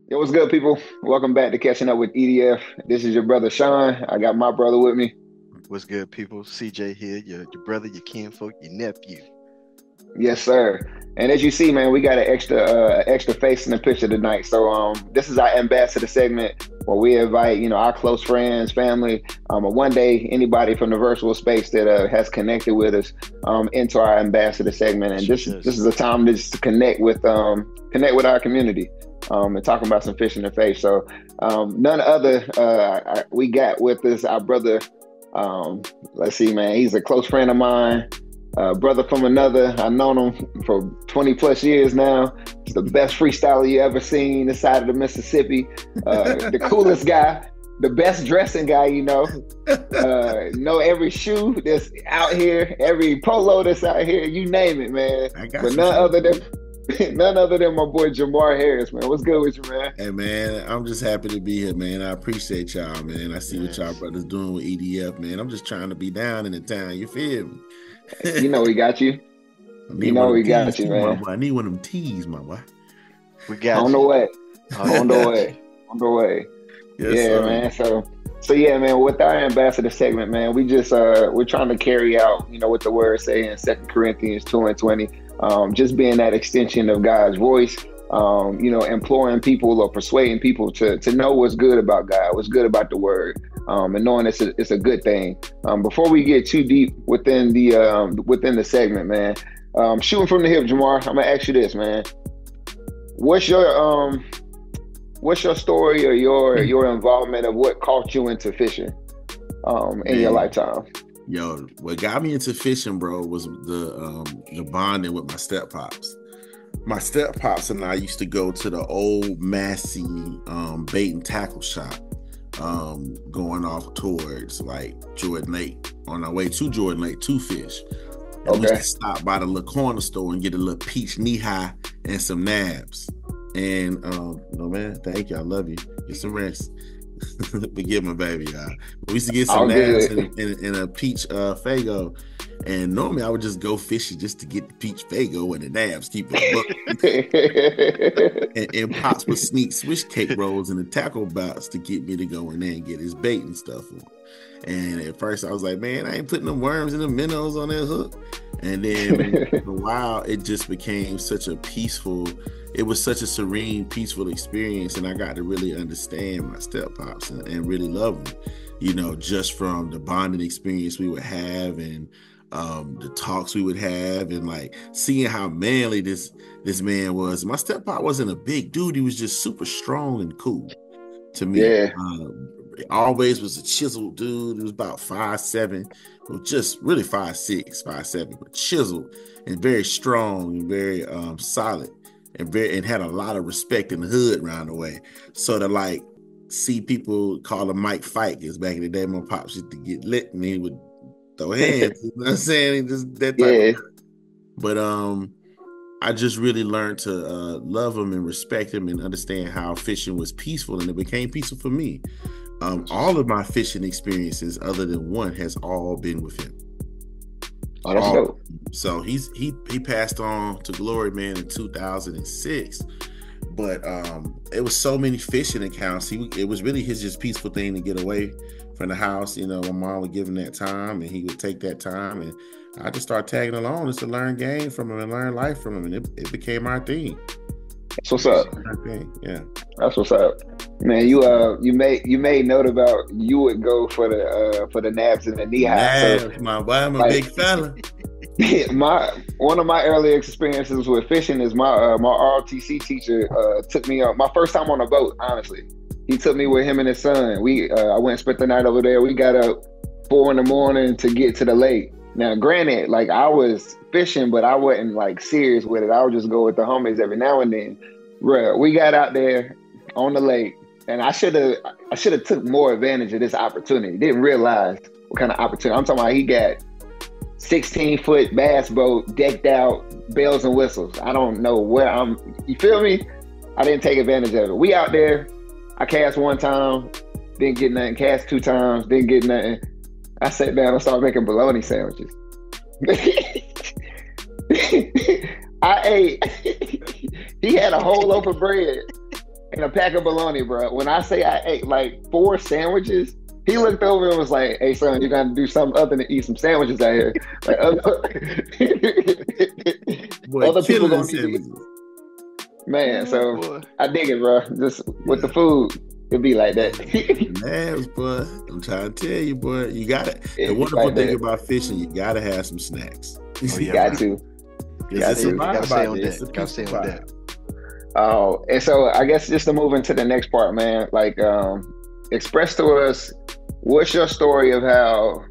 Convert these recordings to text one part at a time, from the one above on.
Yo, what's good, people? Welcome back to Catching Up with E.D.F. This is your brother Sean. I got my brother with me. What's good, people? CJ here, your brother, your kinfolk, your nephew. Yes, sir. And as you see, man, we got an extra face in the picture tonight. So this is our ambassador segment where we invite, our close friends, family, or one day anybody from the virtual space that has connected with us into our ambassador segment. And this is a time to just connect with our community. And talking about some fish in the face. So none other we got with us our brother. Let's see, man. He's a close friend of mine, brother from another. I've known him for 20 plus years now. He's the best freestyler you ever seen this side of the Mississippi. The coolest guy, the best dressing guy, know every shoe that's out here, every polo that's out here, you name it, man. But none other than my boy Jamar Harris, man. What's good with you, man? Hey, man, I'm just happy to be here, man. I appreciate y'all, man. I see what y'all brothers doing with E.D.F, man. I'm just trying to be down in the town. You feel me? We got you. We got you, man. I need one of them teas, my boy. We got on you. The way. On the way. Yes, yeah, sir. Man. So yeah, man, with our ambassador segment, man, we just we're trying to carry out, what the word say in 2 Corinthians 2:20. Just being that extension of God's voice, imploring people or persuading people to know what's good about God, what's good about the word, and knowing it's a good thing. Before we get too deep within the segment, man, shooting from the hip, Jamar, I'm gonna ask you this, man. What's your story or your involvement of what caught you into fishing in your lifetime? Yo, what got me into fishing, bro, was the bonding with my step pops. My step pops and I used to go to the old Massey bait and tackle shop, going off towards like Jordan Lake. On our way to Jordan Lake to fish. And we used to stop by the little corner store and get a little peach knee-high and some nabs. And man, thank you. I love you. Get some rest. Forgive my baby, y'all. We used to get some nabs and a peach Fago, and normally I would just go fishing just to get the peach Fago and the nabs, keep it and Pops would sneak swish cake rolls and the tackle box to get me to go in there and get his bait and stuff on. And at first I was like, man, I ain't putting them worms and the minnows on that hook. And then for a while it just became such a serene, peaceful experience, and I got to really understand my step pops and really love them, just from the bonding experience we would have and the talks we would have, and like seeing how manly this man was. My step pop wasn't a big dude; he was just super strong and cool to me. Yeah. Always was a chiseled dude. He was about 5'7", well, just really 5'6", 5'7", but chiseled and very strong and very solid. And had a lot of respect in the hood around the way. So to like see people call him Mike Fight, because back in the day my pops used to get lit and he would throw hands. You know what I'm saying? Just that type of. But I just really learned to love him and respect him and understand how fishing was peaceful, and it became peaceful for me. All of my fishing experiences, other than one, has all been with him. Oh, that's dope. So he passed on to glory, man, in 2006. But it was so many fishing accounts. It was really his just peaceful thing to get away from the house. My mom would give him that time, and he would take that time, and I just started tagging along just to learn game from him and learn life from him, and it became our thing. That's what's up. Yeah, that's what's up, man. You made note about you would go for the nabs and the knee high. So, my boy, I'm a big fella. One of my early experiences with fishing is my ROTC teacher took me on my first time on a boat. Honestly, he took me with him and his son. I went and spent the night over there. We got up 4 a.m. to get to the lake. Now, granted, like I was fishing, but I wasn't like serious with it. I would just go with the homies every now and then. Bruh, we got out there on the lake, and I should have took more advantage of this opportunity. Didn't realize what kind of opportunity. I'm talking about. He got 16-foot bass boat decked out, bells and whistles. I don't know where you feel me? I didn't take advantage of it. We out there, I cast 1 time, didn't get nothing, cast 2 times, didn't get nothing. I sat down and started making bologna sandwiches. I ate. He had a whole loaf of bread. and a pack of bologna, bro. When I say I ate like 4 sandwiches, he looked over and was like, "Hey, son, you gotta do something other than eat some sandwiches out here. Like Boy, other people killing gonna the need to eat." sandwiches. Man, so Boy. I dig it, bro. Just with the Yeah. food, it'd be like that. Nabs, boy. I'm trying to tell you, boy. You got it. The It'd be wonderful like thing that. about fishing, you gotta have some snacks. Oh, yeah, Got man. to. Got It's a to. vibe Gotta stay out on there. It's that. a Gotta stay peaceful on vibe. that. Oh, and so I guess just to move into the next part, man, like express to us what's your story of how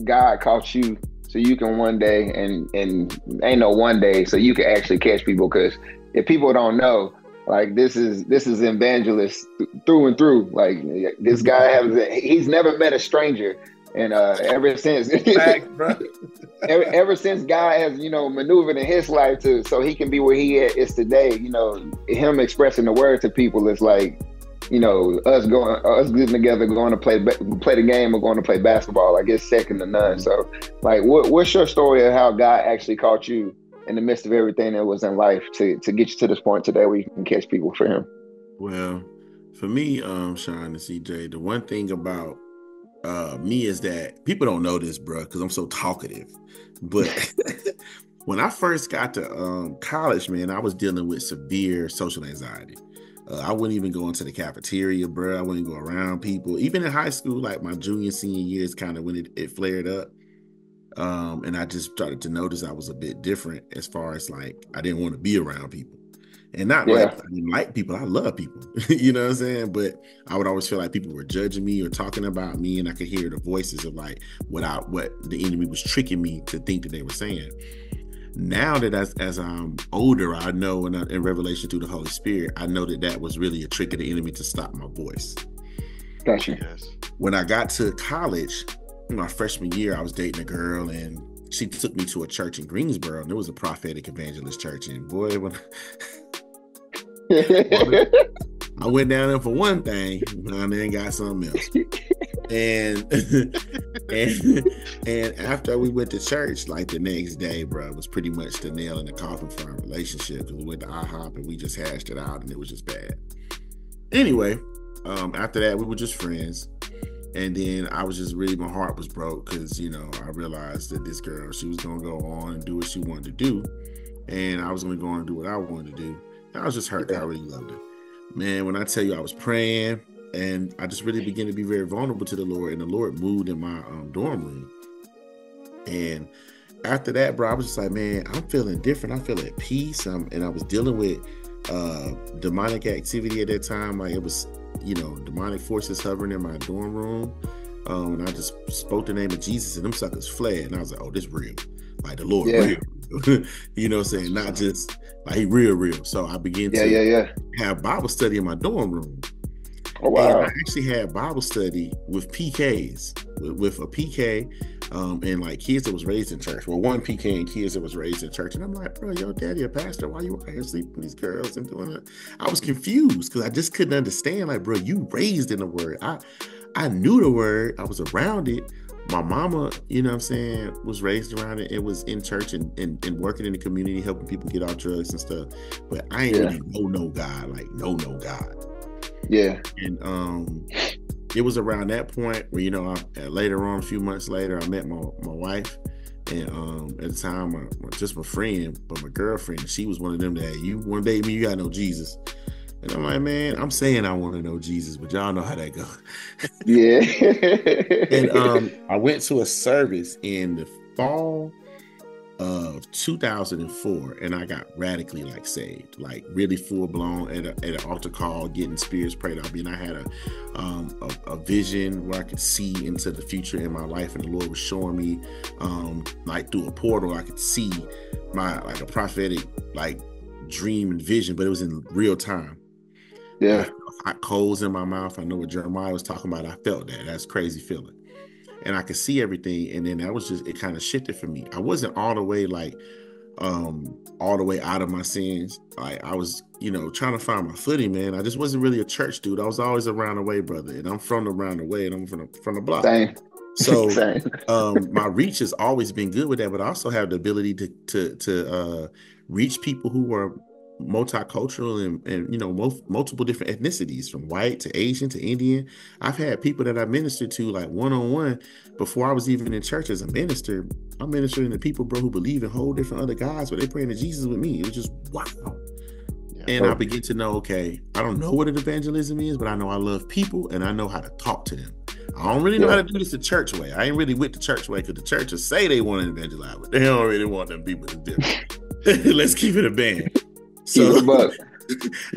God caught you so you can one day and ain't no one day so you can actually catch people, because if people don't know, like this is evangelist through and through. Like this guy he's never met a stranger, and ever since Facts, bro. ever since God has, maneuvered in his life so he can be where he is today, him expressing the word to people is like, us getting together, going to play the game or going to play basketball. Like it's second to none. So like, what's your story of how God actually caught you in the midst of everything that was in life to get you to this point today where you can catch people for him? Well, for me, Sean and CJ, the one thing about me is that people don't know this, bro, because I'm so talkative. But when I first got to college, man, I was dealing with severe social anxiety. I wouldn't even go into the cafeteria, bro. I wouldn't go around people. Even in high school, like my junior, senior years, kind of when it flared up. And I just started to notice I was a bit different as far as like I didn't want to be around people. And not like I didn't like people. I love people. You know what I'm saying? But I would always feel like people were judging me or talking about me, and I could hear the voices of like what the enemy was tricking me to think that they were saying. Now that as I'm older, I know in revelation through the Holy Spirit, I know that was really a trick of the enemy to stop my voice. Gotcha. Yes. When I got to college, my freshman year, I was dating a girl, and she took me to a church in Greensboro, and it was a prophetic evangelist church. And boy, when I went down there for one thing, and then got something else. And and after we went to church, like the next day, bro, it was pretty much the nail in the coffin for our relationship, because we went to IHOP and we just hashed it out, and it was just bad. Anyway, after that, we were just friends. And then I was just really, my heart was broke because, I realized that this girl, she was going to go on and do what she wanted to do. And I was going to go on and do what I wanted to do. And I was just hurt. I really loved it. Man, when I tell you I was praying, and I just really began to be very vulnerable to the Lord, and the Lord moved in my dorm room. And after that, bro, I was just like, man, I'm feeling different. I feel at peace. And I was dealing with demonic activity at that time. Like it was, demonic forces hovering in my dorm room. And I just spoke the name of Jesus, and them suckers fled. And I was like, oh, this real. Like the Lord real. You know what I'm saying? Not just like he real. So I began to have Bible study in my dorm room. Oh, wow. And I actually had Bible study with PKs, with a PK, and like kids that was raised in church. Well, one PK and kids that was raised in church. And I'm like, bro, your daddy a pastor. Why you out here sleeping with these girls and doing that? I was confused because I just couldn't understand. Like, bro, you raised in the word. I knew the word. I was around it. My mama, was raised around it. It was in church and working in the community, helping people get off drugs and stuff. But I ain't really know God, like know God. Yeah. And it was around that point where, later on, a few months later, I met my wife. And at the time, just my friend, but my girlfriend, she was one of them that, you want to date me, you gotta know Jesus. And I'm like, man, I'm saying I want to know Jesus, but y'all know how that goes. Yeah. And I went to a service in the fall of 2004, and I got radically saved, like really full blown at an altar call, getting spirits prayed out me. And I had a vision where I could see into the future in my life, and the Lord was showing me like through a portal, I could see my a prophetic dream and vision, but it was in real time. Yeah. I felt hot coals in my mouth. I know what Jeremiah was talking about. I felt that. That's a crazy feeling. And I could see everything. And then that was just, it kind of shifted for me. I wasn't all the way out of my sins. I was, trying to find my footing, man. I just wasn't really a church dude. I was always around the way, brother. And I'm from around the way, and I'm from the block. Same. So Same. My reach has always been good with that, but I also have the ability to reach people who are multicultural and multiple different ethnicities, from white to Asian to Indian. I've had people that I ministered to like one-on-one before I was even in church as a minister. I'm ministering to people, bro, who believe in whole different other guys, but they praying to Jesus with me. It was just wow. And I begin to know, okay, I don't know what an evangelism is, but I know I love people and I know how to talk to them. I don't really know how to do this the church way. I ain't really with the church way, because the churches say they want to evangelize, but they don't really want them people to do it. Let's keep it a band. So, keep it a buck.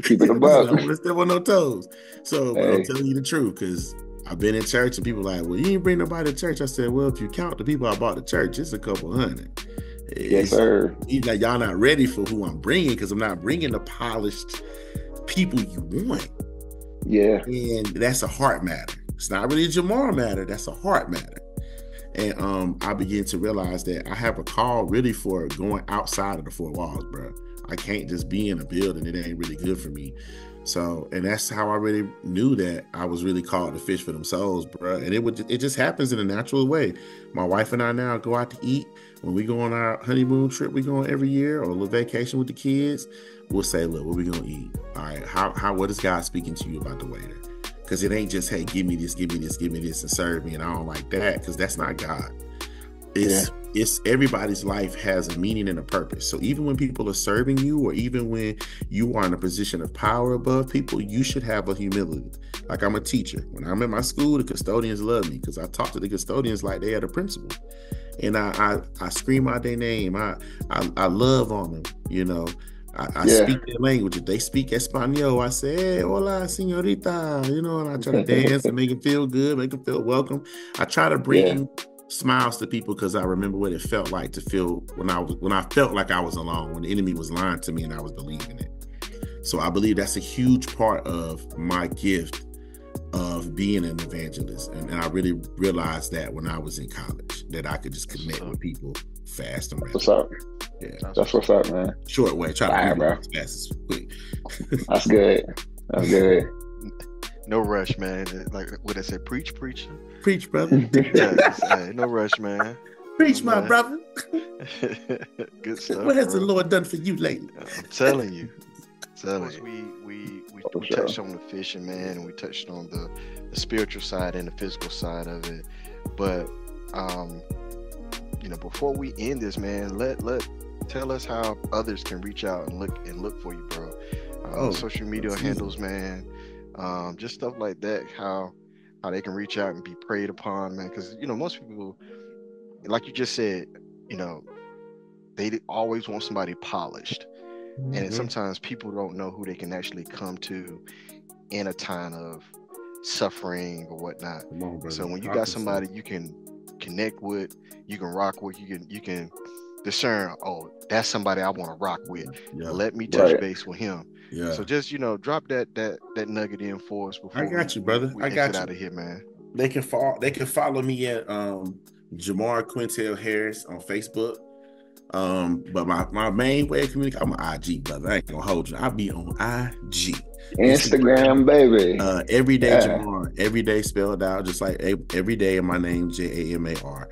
Keep it a buck. Let's step on no toes. So, but I'm telling you the truth, because I've been in church and people are like, well, you ain't bring nobody to church. I said, well, if you count the people I brought to church, it's a couple hundred. Yes, sir. Like, y'all not ready for who I'm bringing, because I'm not bringing the polished people you want. Yeah. And that's a heart matter. It's not really a Jamar matter. That's a heart matter. And I began to realize that I have a call really for going outside of the four walls, bro. I can't just be in a building. It ain't really good for me. So, and that's how I really knew that I was really called to fish for them souls, bro. And it just happens in a natural way. My wife and I now go out to eat. When we go on our honeymoon trip, we go on every year, or a little vacation with the kids, we'll say, look, what we gonna eat? All right, what is God speaking to you about the waiter? Because it ain't just, hey, give me this, and serve me, and I don't like that, because that's not God. It's everybody's life has a meaning and a purpose. So even when people are serving you, or even when you are in a position of power above people, you should have a humility. Like, I'm a teacher. When I'm in my school, the custodians love me, because I talk to the custodians like they are the principal. And I scream out their name. I love on them, I speak their language. If they speak Espanol, I say, hey, hola, señorita, and I try to dance and make them feel good, make them feel welcome. I try to bring smiles to people, because I remember what it felt like to feel when I felt like I was alone, when the enemy was lying to me and I was believing it. So I believe that's a huge part of my gift of being an evangelist. And I really realized that when I was in college, that I could just connect with people fast and rapid. What's up? Yeah. That's what's up, man. Short way. Try to move as fast as quick. That's good. That's good. No rush, man. Like what I said, preach, brother. No rush, man. Preach, my brother. Good stuff. What has the Lord done for you lately? I'm telling you. We touched on the fishing, man, and we touched on the spiritual side and the physical side of it. But before we end this, man, let tell us how others can reach out and look for you, bro. Social media handles, man. Just stuff like that, how they can reach out and be preyed upon, man. Because most people, like you just said, they always want somebody polished. And sometimes people don't know who they can actually come to in a time of suffering or whatnot. So when you got somebody you can connect with, you can rock with, you can discern, oh, that's somebody I want to rock with. Let me touch base with him. So just drop that nugget in for us before I got you, brother. I got you out of here, man. They can follow me at Jamar Quintel Harris on Facebook. But my main way of communicating, I'm an IG, brother. I ain't gonna hold you. I'll be on IG. Instagram, baby. Everyday Jamar, everyday spelled out, just like every day in my name, Jamar.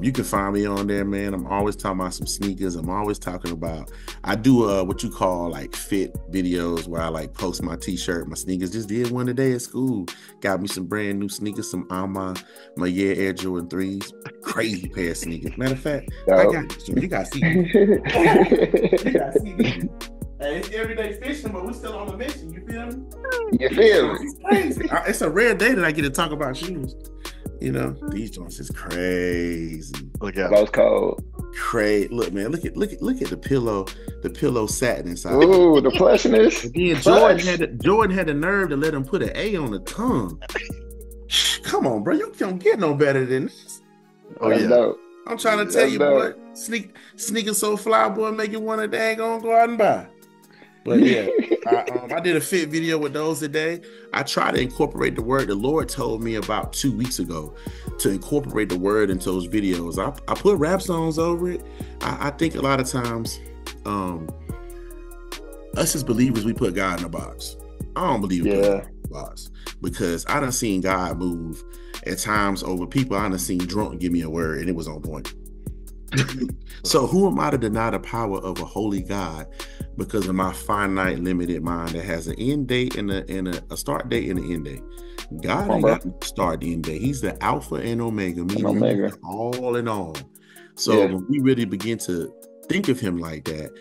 You can find me on there, man. I'm always talking about some sneakers. I'm always talking about, I do what you call like fit videos, where I like post my t-shirt, my sneakers. Just did one today at school. Got me some brand new sneakers, some my Air Jordan 3s. Crazy pair of sneakers. Matter of fact, I got you. You got to see me. You got to see me. Hey, it's everyday fishing, but we're still on a mission. You feel me? You feel me? It's crazy. It's a rare day that I get to talk about shoes. These joints is crazy. Look out. That was cold. Crazy. Look, man, look at the pillow satin inside. Ooh, the plushness. Again, Jordan had the nerve to let him put an A on the tongue. Come on, bro. You can't get no better than this. That's dope. I'm trying to tell you, boy, sneakers so fly, boy, make you want to go out and buy. But yeah, I did a fit video with those today. I try to incorporate the word the Lord told me about 2 weeks ago to incorporate the word into those videos. I put rap songs over it. I think a lot of times, us as believers, we put God in a box. I don't believe in God in a box, because I done seen God move at times over people. I done seen drunk give me a word and it was on point. So who am I to deny the power of a holy God because of my finite, limited mind that has an end date and a start date and an end date. God ain't got to start the end date. He's the Alpha and Omega, meaning he's all in all. So when we really begin to think of him like that,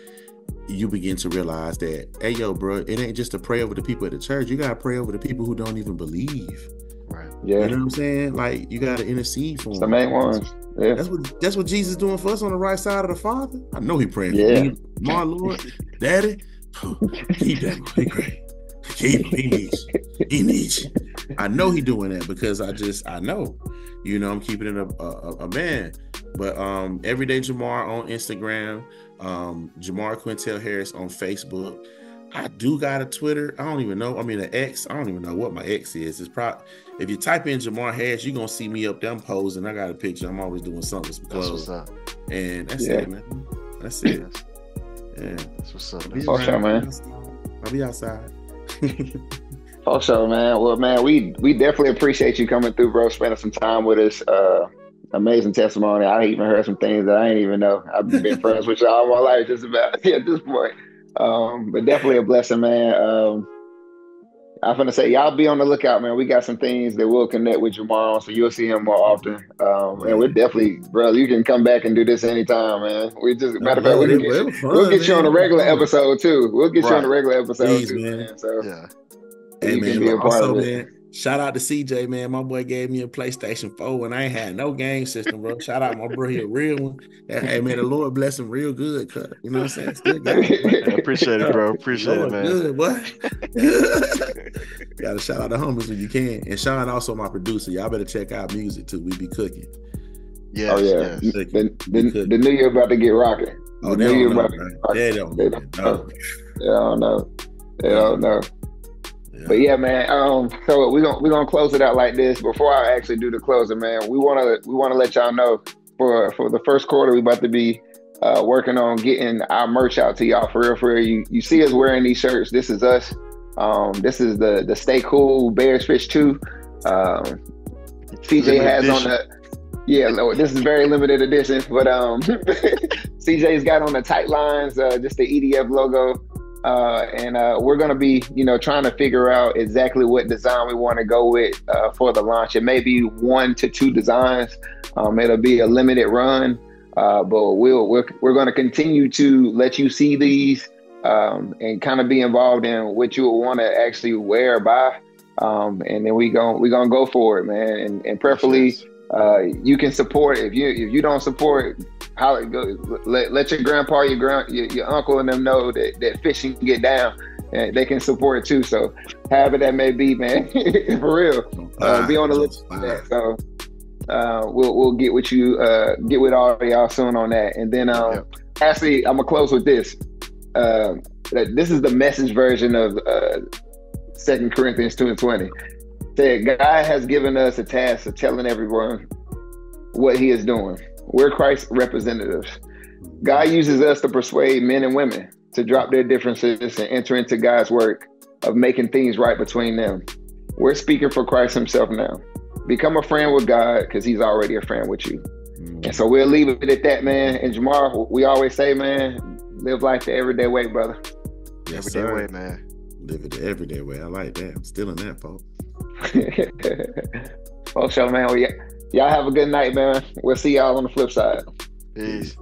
you begin to realize that, hey, yo, bro, it ain't just to pray over the people at the church. You got to pray over the people who don't even believe. Right. Yeah. You know what I'm saying? Like, you got to intercede for them. The main ones. Yeah. That's what Jesus is doing for us on the right side of the Father. I know he praying for me. My Lord, Daddy, keep that boy great. Keep him. He needs you. I know he doing that because I know. You know, I'm keeping it a man. But Everyday Jamar on Instagram, Jamar Quintel Harris on Facebook. I do got a Twitter. I don't even know. I mean, an X. I don't even know what my X is. It's probably, if you type in Jamar Harris, you're gonna see me up there posing. I got a picture. I'm always doing something with some clothes. That's what's up. And that's it, man. That's it. Yeah. That's what's up. For sure, man. I'll be outside. For sure, man. Well, man, we definitely appreciate you coming through, bro, spending some time with us. Amazing testimony. I even heard some things that I ain't even know. I've been friends with you all my life just about at this point. But definitely a blessing, man. I'm gonna say y'all be on the lookout, man. We got some things that we'll connect with Jamar on, so you'll see him more often. And we're definitely, bro, you can come back and do this anytime, man. We just matter of fact, we'll get you on a regular episode too. We'll get you on a regular episode too, man. So hey, you man, can be a part of it. Man, shout out to CJ, man. My boy gave me a PlayStation 4 and I ain't had no game system, bro. Shout out my bro, he a real one. Hey, man, the Lord bless him real good, cuz. You know what I'm saying? Still got it, I appreciate it, bro. Appreciate it, man. Good, boy. Gotta shout out the homies when you can. And Sean also my producer. Y'all better check out music too. We be cooking. Yes, The new year about to get rocking. Oh, they don't know. They don't know. They don't know. Yeah. But yeah, man. So we're gonna close it out like this. Before I actually do the closing, man, we wanna let y'all know for the first quarter we about to be working on getting our merch out to y'all for real. You see us wearing these shirts. This is us. This is the Stay Cool Bears Fish 2. CJ has on the this is very limited edition, but CJ's got on the tight lines, just the E.D.F logo. And we're going to be, trying to figure out exactly what design we want to go with for the launch. It may be 1 to 2 designs. It'll be a limited run, but we're going to continue to let you see these and kind of be involved in what you will want to actually wear by. And then we're gonna go for it, man. And preferably you can support. If you don't support, let your grandpa, your uncle and them know that fishing can get down, and they can support it too. So however that may be, man, for real, be on the list for that. So we'll get with you, get with all of y'all soon on that. And then actually, I'm gonna close with this. This is the message version of 2 Corinthians 2:20. Said God has given us a task of telling everyone what he is doing. We're Christ's representatives. God uses us to persuade men and women to drop their differences and enter into God's work of making things right between them. We're speaking for Christ himself now. Become a friend with God because he's already a friend with you. And so we'll leave it at that, man. And Jamar, we always say, man, live life the everyday way, brother. Yes, everyday way, man. Live it the everyday way. I like that. I'm still in that, folks. Oh, sure, man. Well, y'all have a good night, man. We'll see y'all on the flip side. Peace.